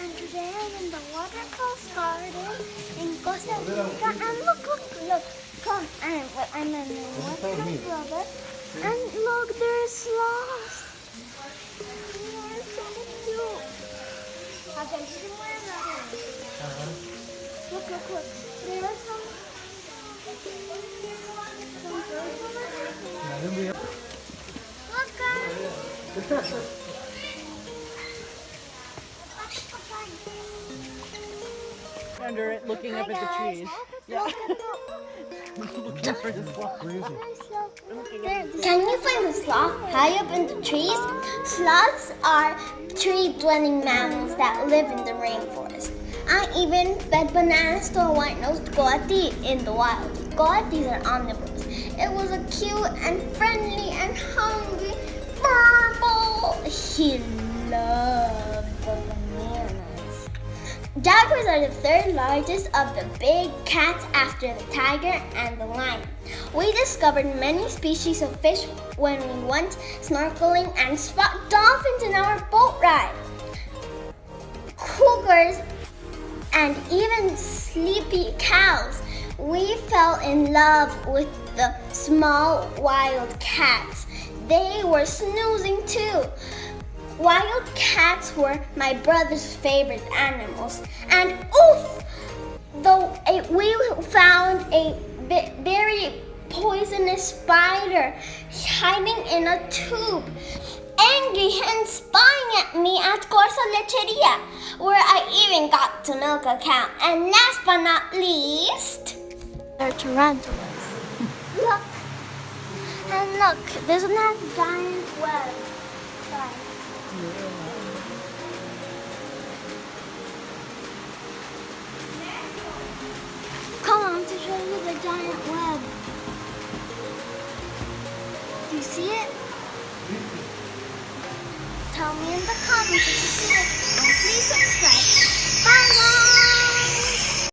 And today I'm in the watercolor garden in Costa Rica. And look. Come, I'm in the watercolor rubber. And look, there's sloths. They are so cute. Look. There are some birds. Look, guys. Under it, looking up at the trees. Yeah. Looking for the sloth. Can you find the sloth high up in the trees? Sloths are tree-dwelling mammals that live in the rainforest. I even fed bananas to a white-nosed coati in the wild. Coatis are omnivores. It was a cute and friendly and hungry purple. He loved the bananas. Jaguars are the third largest of the big cats after the tiger and the lion. We discovered many species of fish when we went snorkeling and spot dolphins in our boat ride. Cougars and even sleepy cows. We fell in love with the small wild cats. They were snoozing too. Wild cats were my brother's favorite animals. And oof! We found a very poisonous spider hiding in a tube, angry and spying at me at Costa Lecheria, where I even got to milk a cow. And last but not least, they're tarantulas. Look. And look, there's a giant web. Sorry. Come on to show you the giant web. Do you see it? Tell me in the comments if you see it. And please subscribe.